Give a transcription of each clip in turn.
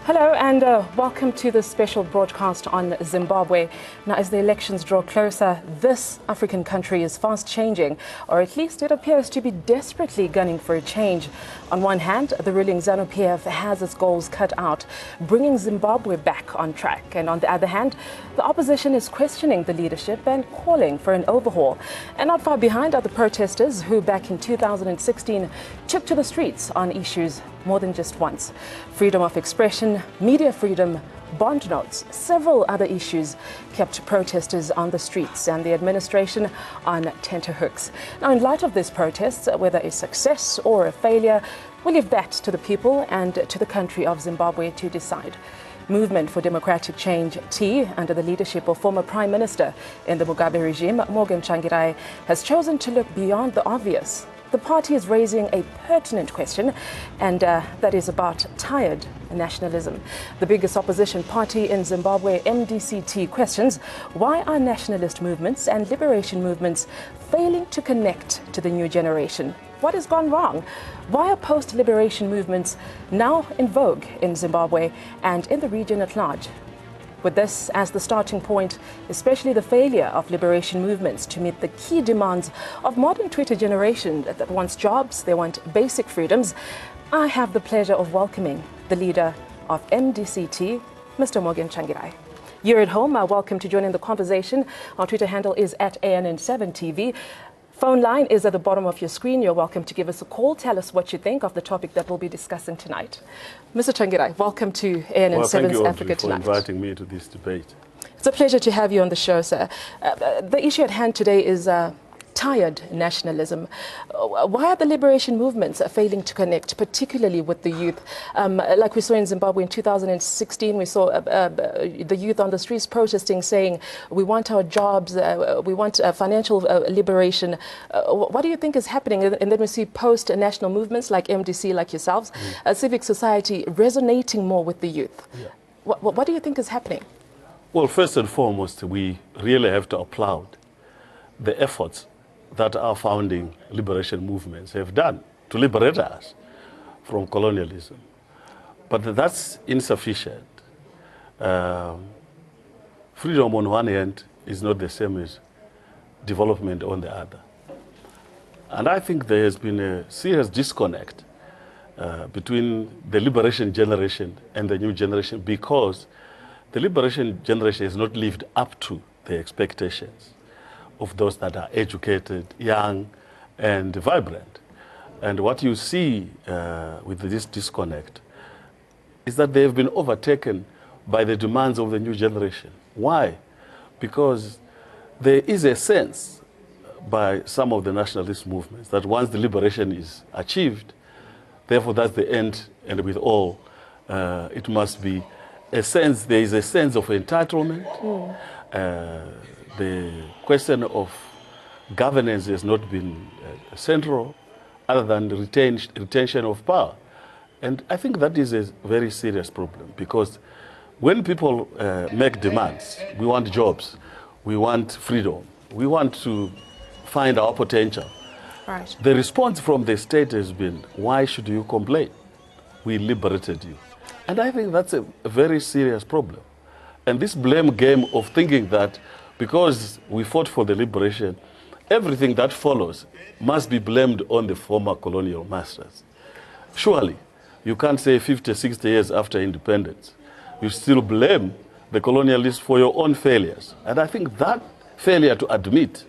Hello and welcome to this special broadcast on Zimbabwe. Now, as the elections draw closer, this African country is fast changing, or at least it appears to be desperately gunning for a change. On one hand, the ruling ZANU-PF has its goals cut out, bringing Zimbabwe back on track. And on the other hand, the opposition is questioning the leadership and calling for an overhaul. And not far behind are the protesters who back in 2016 took to the streets on issues more than just once. Freedom of expression, media freedom, bond notes, several other issues kept protesters on the streets and the administration on tenterhooks. Now, in light of these protests, whether a success or a failure, we leave that to the people and to the country of Zimbabwe to decide. Movement for Democratic Change, T, under the leadership of former Prime Minister in the Mugabe regime, Morgan Tsvangirai, has chosen to look beyond the obvious. The party is raising a pertinent question, and that is about tired nationalism. The biggest opposition party in Zimbabwe, MDCT, questions why are nationalist movements and liberation movements failing to connect to the new generation? What has gone wrong? Why are post-liberation movements now in vogue in Zimbabwe and in the region at large? With this as the starting point, especially the failure of liberation movements to meet the key demands of modern Twitter generation that wants jobs, they want basic freedoms, I have the pleasure of welcoming the leader of MDCT, Mr. Morgan Tsvangirai. You're at home, welcome to join in the conversation. Our Twitter handle is at Ann7 TV. Phone line is at the bottom of your screen. You're welcome to give us a call. Tell us what you think of the topic that we'll be discussing tonight. Mr. Tsvangirai, welcome to Ann7's Africa Tonight. Thank you, for inviting me to this debate. It's a pleasure to have you on the show, sir. The issue at hand today is tired nationalism. Why are the liberation movements failing to connect, particularly with the youth? Like we saw in Zimbabwe in 2016, we saw the youth on the streets protesting, saying, we want our jobs, we want financial liberation. What do you think is happening? And then we see post-national movements like MDC, like yourselves, civic society resonating more with the youth. Yeah. What do you think is happening? Well, first and foremost, we really have to applaud the efforts that our founding liberation movements have done to liberate us from colonialism. But that's insufficient. Freedom on one hand is not the same as development on the other. And I think there has been a serious disconnect between the liberation generation and the new generation, because the liberation generation has not lived up to the expectations of those that are educated, young, and vibrant. And what you see with this disconnect is that they have been overtaken by the demands of the new generation. Why? Because there is a sense by some of the nationalist movements that once the liberation is achieved, therefore that's the end, and with all, it must be a sense, there is a sense of entitlement. The question of governance has not been central, other than the retention of power. And I think that is a very serious problem, because when people make demands, we want jobs, we want freedom, we want to find our potential. Right. The response from the state has been, why should you complain? We liberated you. And I think that's a very serious problem. And this blame game of thinking that because we fought for the liberation, everything that follows must be blamed on the former colonial masters. Surely, you can't say 50, 60 years after independence, you still blame the colonialists for your own failures. And I think that failure to admit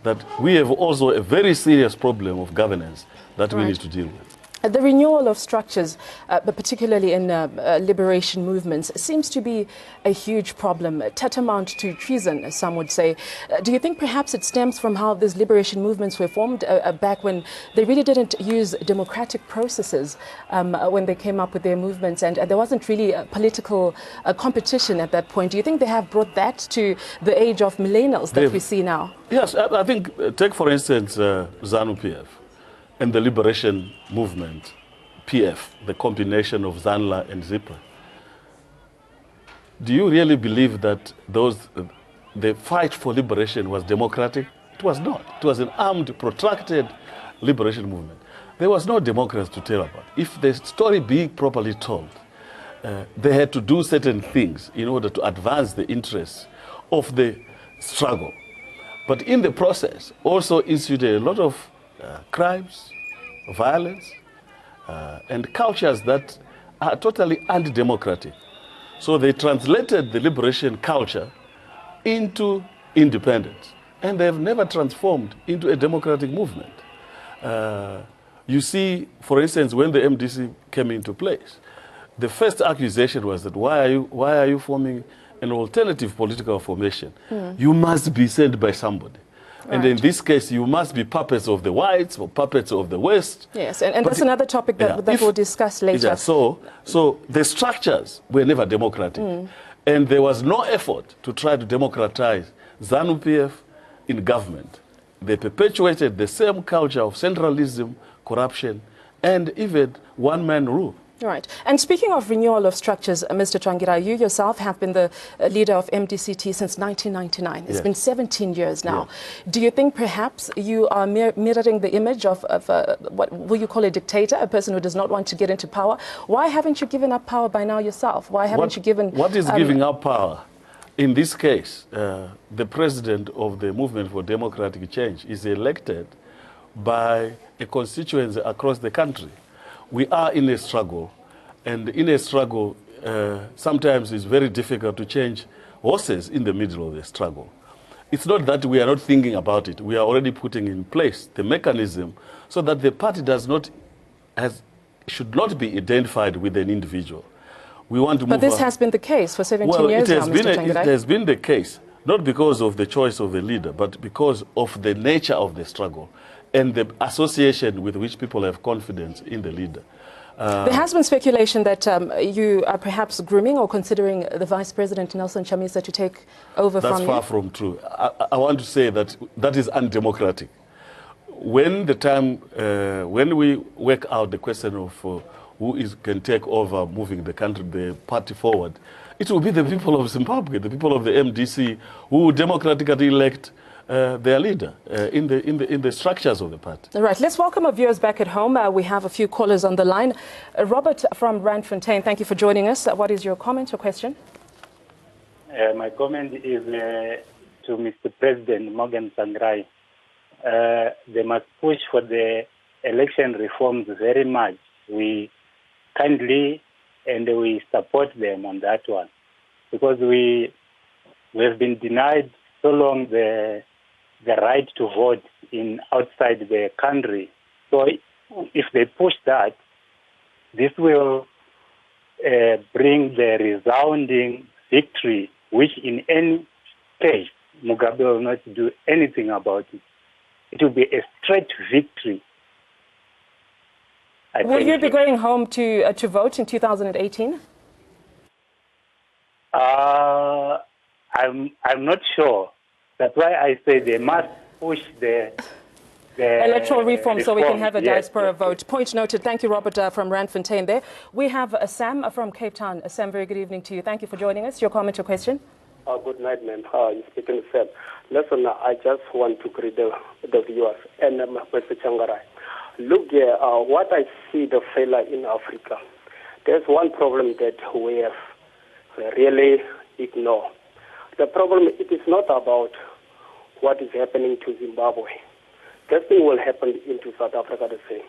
that we have also a very serious problem of governance that we need to deal with. The renewal of structures, but particularly in liberation movements, seems to be a huge problem, tantamount to treason, some would say. Do you think perhaps it stems from how these liberation movements were formed back when they really didn't use democratic processes when they came up with their movements, and there wasn't really a political competition at that point? Do you think they have brought that to the age of millennials that we see now? Yes, I think, take for instance ZANU-PF. And the liberation movement, PF, the combination of ZANLA and ZIPRA. Do you really believe that the fight for liberation was democratic? It was not. It was an armed, protracted liberation movement. There was no democracy to tell about. If the story be properly told, they had to do certain things in order to advance the interests of the struggle. But in the process, also instituted a lot of crimes, violence, and cultures that are totally anti-democratic. So they translated the liberation culture into independence, and they have never transformed into a democratic movement. You see, for instance, when the MDC came into place, the first accusation was that why are you forming an alternative political formation? You must be sent by somebody. Right. And in this case, you must be puppets of the whites or puppets of the West. Yes, and that's another topic that, we'll discuss later. Yeah, so the structures were never democratic. And there was no effort to try to democratize ZANU-PF in government. They perpetuated the same culture of centralism, corruption, and even one-man rule. Right. And speaking of renewal of structures, Mr. Tsvangirai, you yourself have been the leader of MDCT since 1999. It's been 17 years now. Do you think perhaps you are mirroring the image of what will you call a dictator, a person who does not want to get into power? Why haven't you given up power by now yourself? Why haven't you given... What is giving up power? In this case, the president of the Movement for Democratic Change is elected by a constituency across the country. We are in a struggle, and in a struggle, sometimes it's very difficult to change horses in the middle of the struggle. It's not that we are not thinking about it. We are already putting in place the mechanism so that the party should not be identified with an individual. We want to move. But this has been the case for 17 years now, Mr. Tsvangirai. It has been the case, not because of the choice of the leader, but because of the nature of the struggle and the association with which people have confidence in the leader. There has been speculation that you are perhaps grooming or considering the Vice President Nelson Chamisa to take over from you. That's far from true. I want to say that that is undemocratic. When we work out the question of who can take over moving the country, the party forward, it will be the people of Zimbabwe, the people of the MDC, who democratically elect their leader in the structures of the party. All right, let's welcome our viewers back at home. We have a few callers on the line. Robert from Randfontein, thank you for joining us. What is your comment or question? My comment is to Mr. President Morgan Tsvangirai. They must push for the election reforms very much. We kindly and we support them on that one, because we have been denied so long the right to vote outside the country. So if they push that, this will bring the resounding victory, which in any case Mugabe will not do anything about it. It will be a straight victory. Will you be going home to vote in 2018? I'm not sure. That's why I say they must push the electoral reform so we can have a diaspora vote. Point noted. Thank you, Robert from Randfontein there. We have Sam from Cape Town. Sam, very good evening to you. Thank you for joining us. Your comment or question? Good night, ma'am. You're speaking to Sam. Listen, I just want to greet the viewers and Mr. Tsvangirai. Look here, what I see the failure in Africa, there's one problem that we have really ignored. The problem, it is not about what is happening to Zimbabwe. This thing will happen into South Africa the same.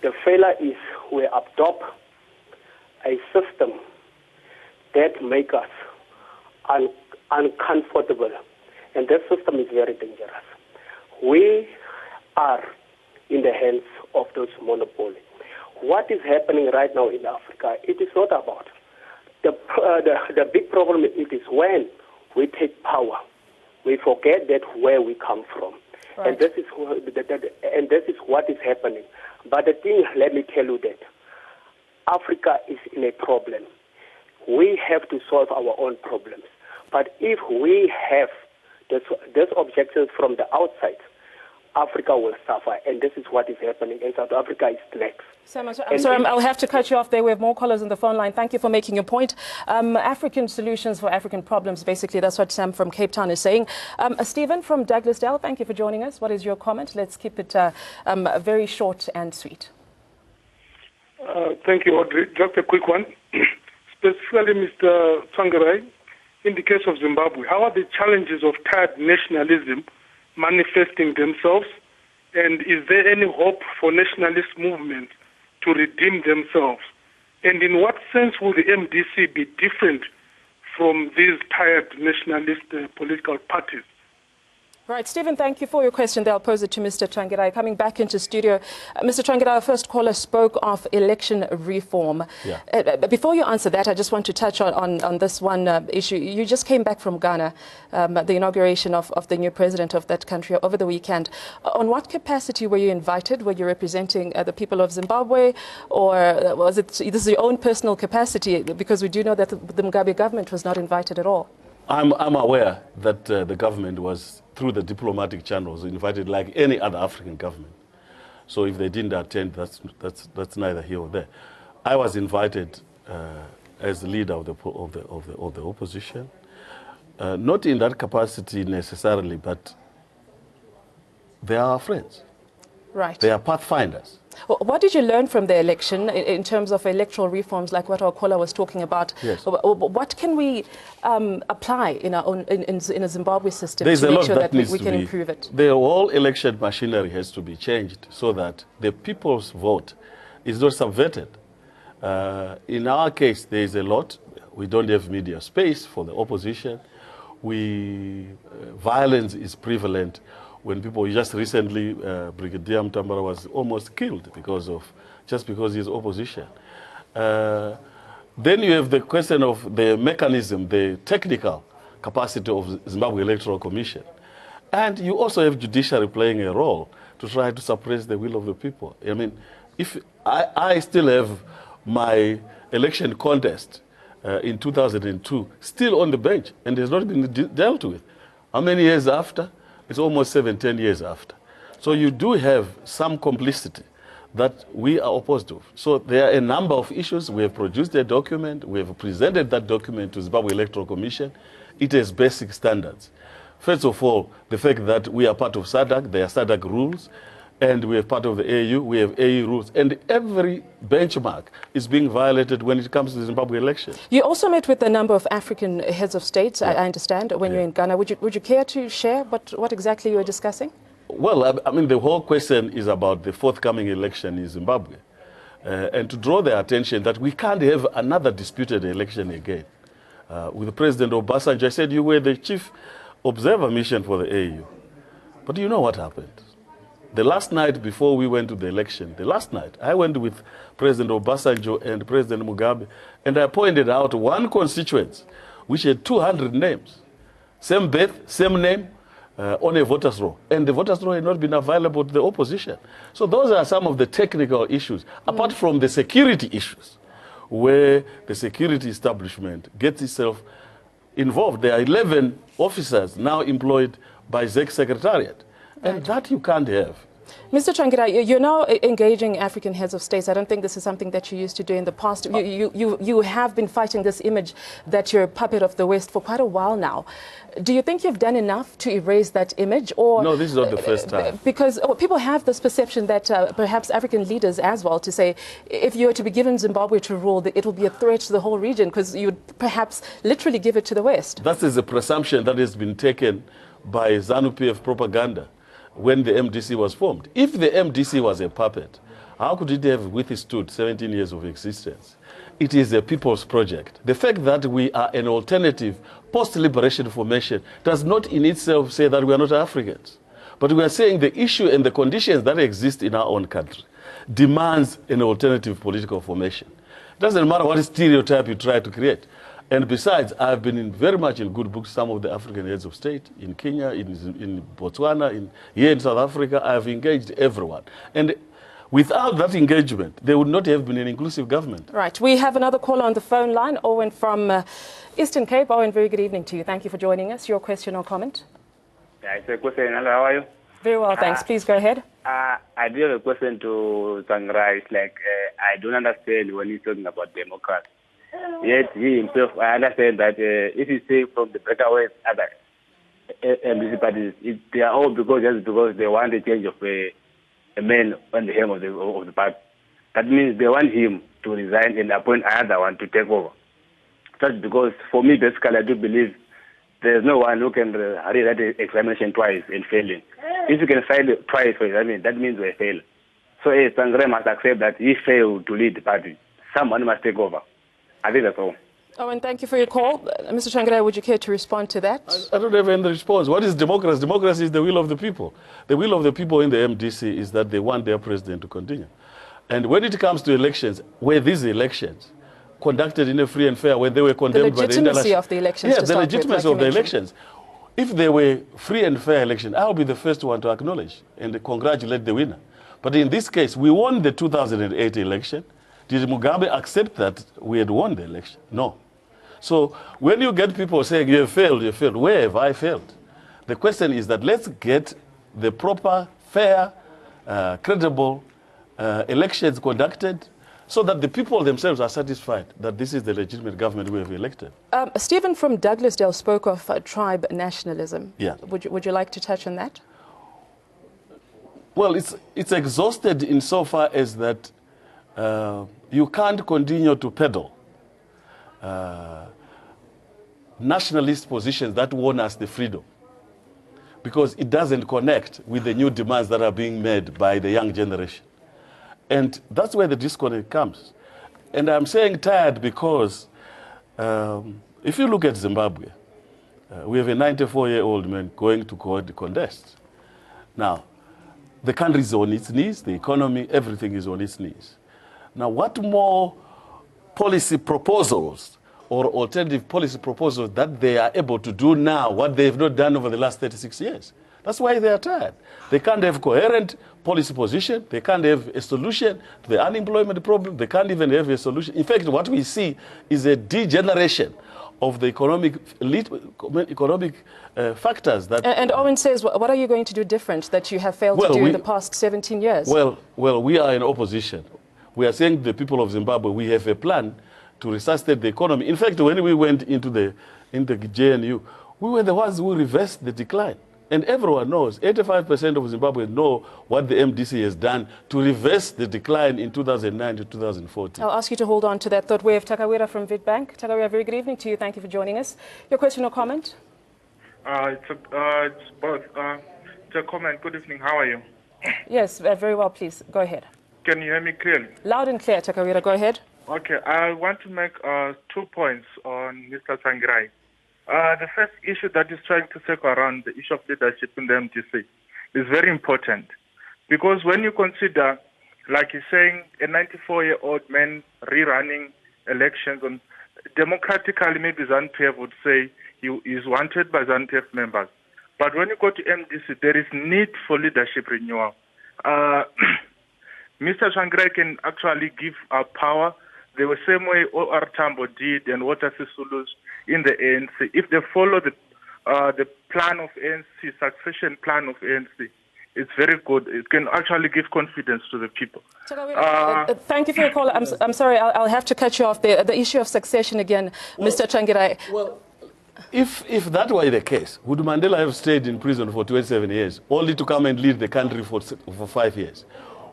The failure is we adopt a system that makes us uncomfortable, and that system is very dangerous. We are in the hands of those monopolies. What is happening right now in Africa, it is not about. The big problem it is when we take power, we forget that where we come from. Right. And this is what is happening. But the thing, let me tell you that Africa is in a problem. We have to solve our own problems. But if we have these objections from the outside, Africa will suffer, and this is what is happening, and South Africa is next. Sam, I'm sorry, I'll have to cut you off there. We have more callers on the phone line. Thank you for making your point. African solutions for African problems, basically, that's what Sam from Cape Town is saying. Stephen from Douglasdale, thank you for joining us. What is your comment? Let's keep it very short and sweet. Thank you, Audrey. Just a quick one. specifically Mr. Tsvangirai, in the case of Zimbabwe, how are the challenges of tired nationalism manifesting themselves? And is there any hope for nationalist movements to redeem themselves? And in what sense will the MDC be different from these tired nationalist political parties? Right, Stephen, thank you for your question. I'll pose it to Mr. Tsvangirai. Coming back into studio, Mr. Tsvangirai, our first caller spoke of election reform. Yeah. Before you answer that, I just want to touch on this one issue. You just came back from Ghana, the inauguration of the new president of that country over the weekend. On what capacity were you invited? Were you representing the people of Zimbabwe, or was it this is your own personal capacity? Because we do know that the Mugabe government was not invited at all. I'm aware that the government was, through the diplomatic channels, invited like any other African government. So if they didn't attend, that's neither here or there. I was invited as leader of the opposition, not in that capacity necessarily, but they are our friends. Right. They are pathfinders. What did you learn from the election in terms of electoral reforms, like what our caller was talking about? Yes. What can we apply in our own in a Zimbabwe system There's to a make lot sure that that needs we to can be, improve it? the whole election machinery has to be changed so that the people's vote is not subverted. In our case, there is a lot. We don't have media space for the opposition. Violence is prevalent. When people just recently, Brigadier Mtambara was almost killed just because he's opposition. Then you have the question of the mechanism, the technical capacity of Zimbabwe Electoral Commission. And you also have judiciary playing a role to try to suppress the will of the people. I mean, if I still have my election contest in 2002 still on the bench and has not been dealt with. How many years after? It's almost 10 years after. So you do have some complicity that we are opposed to. So there are a number of issues. We have produced a document. We have presented that document to Zimbabwe Electoral Commission. It has basic standards. First of all, the fact that we are part of SADC, there are SADC rules, and we are part of the AU, we have AU rules, and every benchmark is being violated when it comes to the Zimbabwe election. You also met with a number of African heads of states, yeah. I understand, when you're in Ghana. Would you care to share what exactly you were discussing? Well, I mean, the whole question is about the forthcoming election in Zimbabwe, and to draw their attention that we can't have another disputed election again. With President Obasanjo, I said you were the chief observer mission for the AU. But you know what happened? The last night before we went to the election, I went with President Obasanjo and President Mugabe, and I pointed out one constituency which had 200 names. Same birth, same name, on a voters' roll. And the voters' roll had not been available to the opposition. So those are some of the technical issues, apart from the security issues, where the security establishment gets itself involved. There are 11 officers now employed by ZEC Secretariat. And that you can't have. Mr. Tsvangirai, you're now engaging African heads of states. I don't think this is something that you used to do in the past. You have been fighting this image that you're a puppet of the West for quite a while now. Do you think you've done enough to erase that image? Or no, this is not the first time. Because people have this perception that perhaps African leaders as well, to say if you were to be given Zimbabwe to rule, it will be a threat to the whole region because you would perhaps literally give it to the West. That is a presumption that has been taken by ZANU-PF propaganda when the MDC was formed. If the MDC was a puppet, how could it have withstood 17 years of existence? It is a people's project. The fact that we are an alternative post-liberation formation does not in itself say that we are not Africans. But we are saying the issue and the conditions that exist in our own country demands an alternative political formation. It doesn't matter what stereotype you try to create. And besides, I've been very much in good books, some of the African heads of state, in Kenya, in Botswana, here in South Africa. I've engaged everyone. And without that engagement, there would not have been an inclusive government. Right. We have another caller on the phone line, Owen from Eastern Cape. Owen, very good evening to you. Thank you for joining us. Your question or comment? Yeah, it's a question. Hello, how are you? Very well, thanks. Please go ahead. I do have a question to Tsvangirai. It's like, I don't understand when he's talking about democracy. Yet he himself, I understand that if you say from the breakaway other MDC parties, they are all just because they want a change of a man on the helm of the party. That means they want him to resign and appoint another one to take over. That's because, for me, basically, I do believe there's no one who can rewrite the examination twice and failing. If you can fail twice for examination, that means we fail. So Tsvangirai must accept that he failed to lead the party. Someone must take over. I think that's all. Oh, and thank you for your call. Mr. Tsvangirai, would you care to respond to that? I don't have any response. What is democracy? Democracy is the will of the people. The will of the people in the MDC is that they want their president to continue. And when it comes to elections, where these elections conducted in a free and fair, where they were condemned by the legitimacy of the elections. Yeah, the legitimacy of the elections. If they were free and fair elections, I'll be the first one to acknowledge and congratulate the winner. But in this case, we won the 2008 election. Did Mugabe accept that we had won the election? No. So when you get people saying, you have failed, where have I failed? The question is that let's get the proper, fair, credible elections conducted so that the people themselves are satisfied that this is the legitimate government we have elected. Stephen from Douglasdale spoke of tribe nationalism. Yeah. Would you like to touch on that? Well, it's exhausted insofar as that you can't continue to peddle nationalist positions that won us the freedom, because it doesn't connect with the new demands that are being made by the young generation. And that's where the disconnect comes. And I'm saying tired because if you look at Zimbabwe, we have a 94-year-old man going to contest. Now, the country is on its knees, the economy, everything is on its knees. Now, what more policy proposals or alternative policy proposals that they are able to do now, what they have not done over the last 36 years? That's why they are tired. They can't have coherent policy position. They can't have a solution to the unemployment problem. They can't even have a solution. In fact, what we see is a degeneration of the economic factors. That and Owen says, what are you going to do different that you have failed to do in the past 17 years? Well, we are in opposition. We are saying to the people of Zimbabwe, we have a plan to resuscitate the economy. In fact, when we went into the JNU, we were the ones who reversed the decline. And everyone knows, 85% of Zimbabweans know what the MDC has done to reverse the decline in 2009 to 2014. I'll ask you to hold on to that thought. We have Takawira from Vidbank. Takawira, very good evening to you. Thank you for joining us. Your question or comment? It's both. It's a comment. Good evening. How are you? Yes, very well, please. Go ahead. Can you hear me clearly? Loud and clear, Takawira. Go ahead. Okay. I want to make 2 points on Mr. Tsvangirai. The first issue that is trying to circle around the issue of leadership in the MDC is very important, because when you consider, like he's saying, a 94-year-old man rerunning elections, on democratically, maybe ZANU-PF would say he is wanted by ZANU-PF members. But when you go to MDC, there is need for leadership renewal. Mr. Tsvangirai can actually give power the same way O.R. Tambo did and Walter Sisulu's in the ANC. If they follow the plan of ANC, succession plan of ANC, it's very good. It can actually give confidence to the people. Thank you for your call. I'm sorry, I'll have to cut you off there. The issue of succession again, Mr. Tsvangirai. Well, if that were the case, would Mandela have stayed in prison for 27 years, only to come and lead the country for 5 years?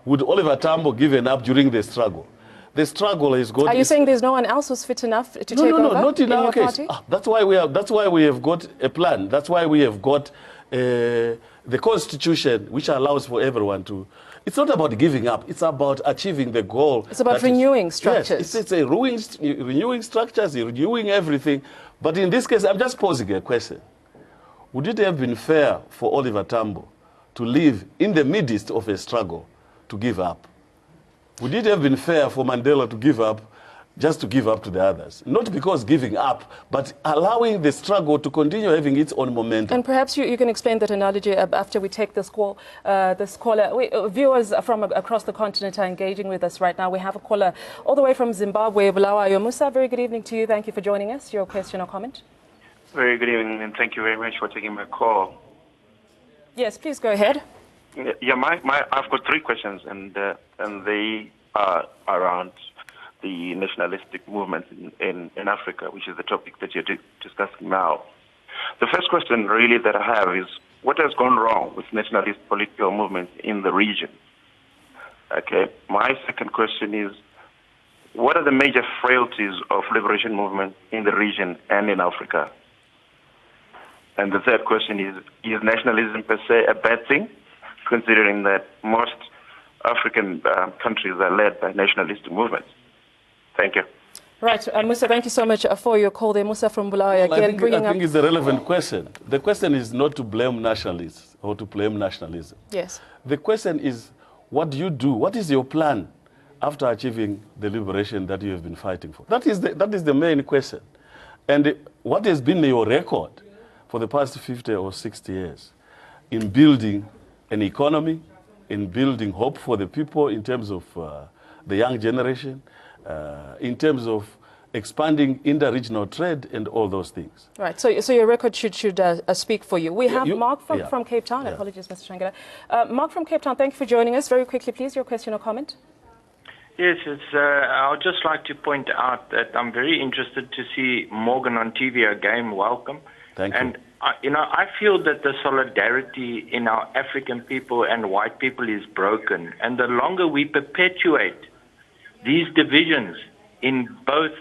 Would Oliver Tambo given up during the struggle? The struggle has got. Are you saying there's no one else who's fit enough to take over? No, not in our case. Party? That's why we have got a plan. That's why we have got the constitution, which allows for everyone to. It's not about giving up. It's about achieving the goal. It's about renewing structures. Yes, it's a renewing structures, renewing everything. But in this case, I'm just posing a question. Would it have been fair for Oliver Tambo to live in the midst of a struggle to give up? Would it have been fair for Mandela to give up, just to give up to the others? Not because giving up, but allowing the struggle to continue having its own momentum. And perhaps you can explain that analogy after we take this call. Viewers from across the continent are engaging with us right now. We have a caller all the way from Zimbabwe, Bulawayo Musa. Very good evening to you. Thank you for joining us. Your question or comment? Very good evening, and thank you very much for taking my call. Yes, please go ahead. Yeah, I've got 3 questions, and they are around the nationalistic movement in Africa, which is the topic that you're discussing now. The first question really that I have is, what has gone wrong with nationalist political movements in the region? Okay. My second question is, what are the major frailties of liberation movement in the region and in Africa? And the third question is nationalism per se a bad thing, considering that most African countries are led by nationalistic movements? Thank you. Right, Musa, thank you so much for your call there. Musa from Bulawayo again, I think it's a relevant question. The question is not to blame nationalists or to blame nationalism. Yes. The question is, what do you do? What is your plan after achieving the liberation that you have been fighting for? That is the main question. And what has been your record for the past 50 or 60 years in building an economy, in building hope for the people in terms of the young generation, in terms of expanding inter-regional trade and all those things. Right, so your record should speak for you. We have Mark from Cape Town. Yeah. Apologies, Mr. Tsvangirai. Mark from Cape Town, thank you for joining us. Very quickly, please, your question or comment. Yes, I would just like to point out that I'm very interested to see Morgan on TV again. Welcome. Thank you. And I feel that the solidarity in our African people and white people is broken. And the longer we perpetuate these divisions in both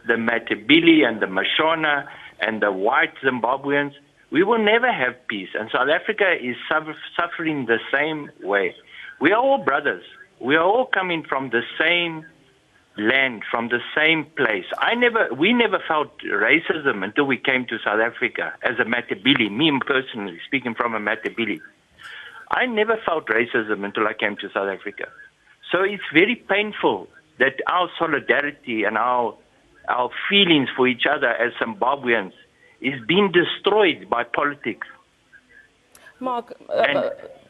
the Matabele and the Mashona and the white Zimbabweans, we will never have peace. And South Africa is suffering the same way. We are all brothers. We are all coming from the same land, from the same place. We never felt racism until we came to South Africa as a Matabele, me personally, speaking from a Matabele. I never felt racism until I came to South Africa. So it's very painful that our solidarity and our feelings for each other as Zimbabweans is being destroyed by politics. Mark,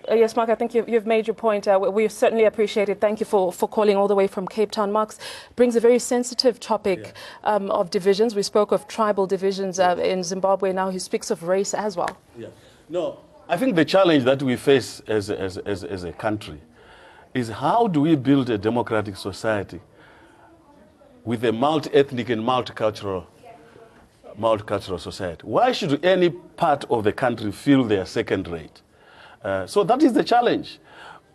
yes, Mark, I think you've made your point. We certainly appreciate it. Thank you for calling all the way from Cape Town. Mark brings a very sensitive topic of divisions. We spoke of tribal divisions in Zimbabwe. Now he speaks of race as well. Yeah. No, I think the challenge that we face as a country is how do we build a democratic society with a multi-ethnic and multicultural society? Why should any part of the country feel they are second rate? So that is the challenge.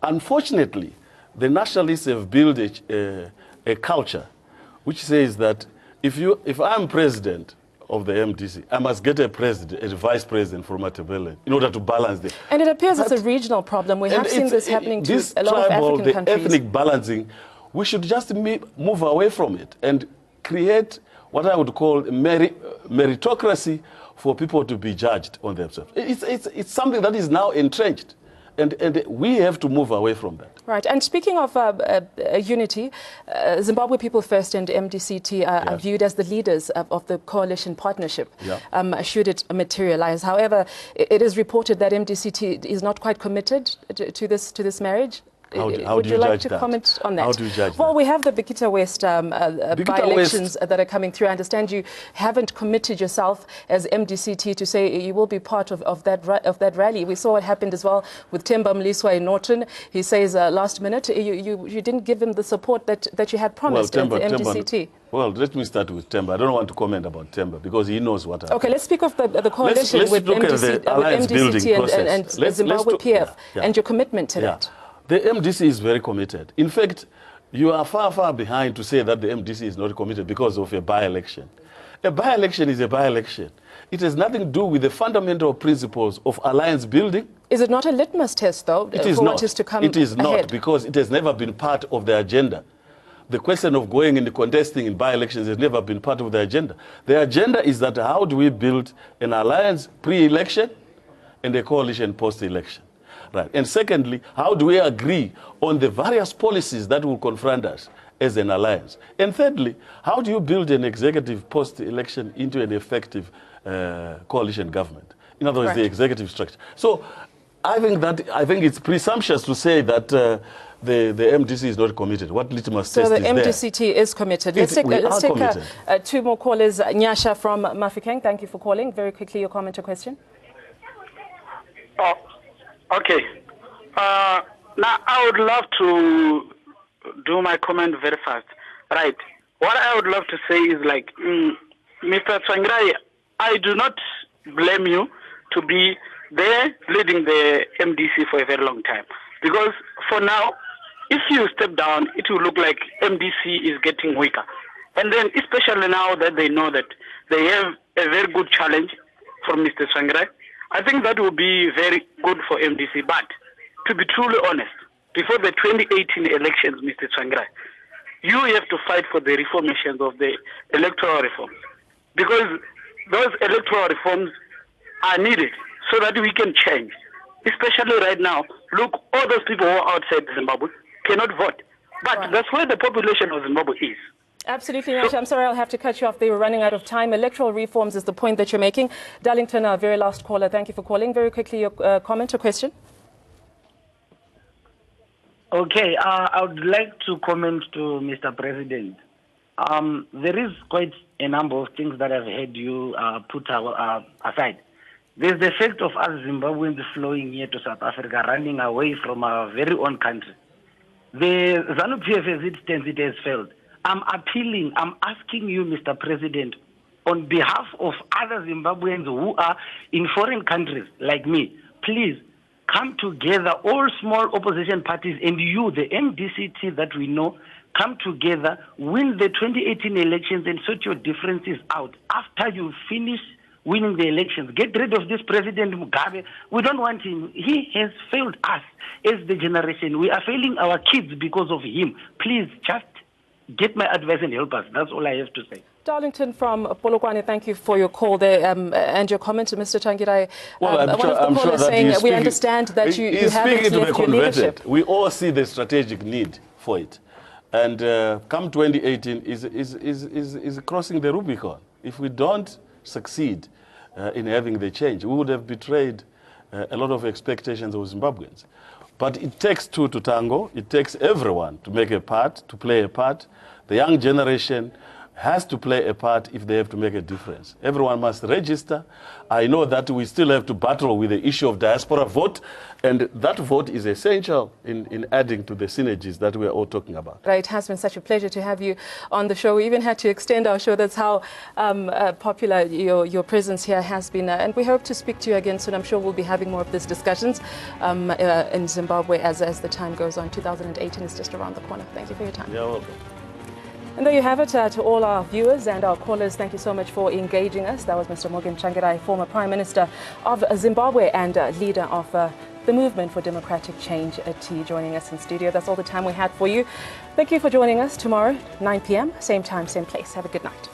Unfortunately, the nationalists have built a culture which says that if I'm president of the MDC, I must get a vice president from Matabele in order to balance this. And it appears it's a regional problem. We have seen this happening to a lot of African countries. Ethnic balancing, we should just move away from it and create what I would call meritocracy for people to be judged on themselves. It's something that is now entrenched, and we have to move away from that. Right. And speaking of unity, Zimbabwe People First and MDCT are viewed as the leaders of the coalition partnership, should it materialize. However, it is reported that MDCT is not quite committed to this marriage. Would you like to comment on that? How do you judge that? Well, we have the Bikita West by-elections that are coming through. I understand you haven't committed yourself as MDCT to say you will be part of that rally. We saw what happened as well with Themba Mliswa in Norton. He says last minute you didn't give him the support that you had promised at the MDCT. Well, let me start with Themba. I don't want to comment about Themba because he knows what happened. Okay, let's speak of the coalition with MDCT and Zimbabwe PF and your commitment to that. The MDC is very committed. In fact, you are far, far behind to say that the MDC is not committed because of a by-election. A by-election is a by-election. It has nothing to do with the fundamental principles of alliance building. Is it not a litmus test, though, it is for not. what is to come It is ahead? not, because it has never been part of the agenda. The question of going and contesting in by-elections has never been part of the agenda. The agenda is that how do we build an alliance pre-election and a coalition post-election. Right. And secondly, how do we agree on the various policies that will confront us as an alliance? And thirdly, how do you build an executive post-election into an effective coalition government? In other words, the executive structure. So I think it's presumptuous to say that the MDC is not committed. What litmus test is there? So the MDCT is committed. Let's take two more callers. Nyasha from Mafikeng, thank you for calling. Very quickly, your comment or question. Okay. Now, I would love to do my comment very fast. Right. What I would love to say is like, Mr. Tsvangirai, I do not blame you to be there leading the MDC for a very long time. Because for now, if you step down, it will look like MDC is getting weaker. And then, especially now that they know that they have a very good challenge from Mr. Tsvangirai, I think that will be very good for MDC. But to be truly honest, before the 2018 elections, Mr. Tsvangirai, you have to fight for the reformations of the electoral reforms, because those electoral reforms are needed so that we can change. Especially right now, look, all those people who are outside Zimbabwe cannot vote. But that's where the population of Zimbabwe is. Absolutely, Nash. I'm sorry, I'll have to cut you off. They were running out of time. Electoral reforms is the point that you're making. Darlington, our very last caller, thank you for calling. Very quickly, your comment or question? Okay, I would like to comment to Mr. President. There is quite a number of things that I've heard you put aside. There's the fact of us Zimbabweans flowing here to South Africa, running away from our very own country. The ZANU-PF as it stands, it has failed. I'm appealing, I'm asking you, Mr. President, on behalf of other Zimbabweans who are in foreign countries like me, please come together, all small opposition parties, and you, the MDCT that we know, come together, win the 2018 elections and sort your differences out. After you finish winning the elections, get rid of this President Mugabe. We don't want him. He has failed us as the generation. We are failing our kids because of him. Please just get my advice and help us. That's all I have to say. Darlington from Polokwane, thank you for your call there and your comment to Mr. Tsvangirai. Well, one of the callers saying we understand that you haven't left your leadership. We all see the strategic need for it. And come 2018 is crossing the Rubicon. If we don't succeed in having the change, we would have betrayed a lot of expectations of Zimbabweans. But it takes two to tango. It takes everyone to make a part, to play a part. The young generation has to play a part if they have to make a difference. Everyone must register. I know that we still have to battle with the issue of diaspora vote, and that vote is essential in adding to the synergies that we are all talking about. Right, it has been such a pleasure to have you on the show. We even had to extend our show. That's how popular your presence here has been. And we hope to speak to you again soon. I'm sure we'll be having more of these discussions in Zimbabwe as the time goes on. 2018 is just around the corner. Thank you for your time. You're welcome. And there you have it, to all our viewers and our callers, thank you so much for engaging us. That was Mr. Morgan Tsvangirai, former Prime Minister of Zimbabwe and leader of the Movement for Democratic Change, TD, joining us in studio. That's all the time we had for you. Thank you for joining us tomorrow, 9 p.m., same time, same place. Have a good night.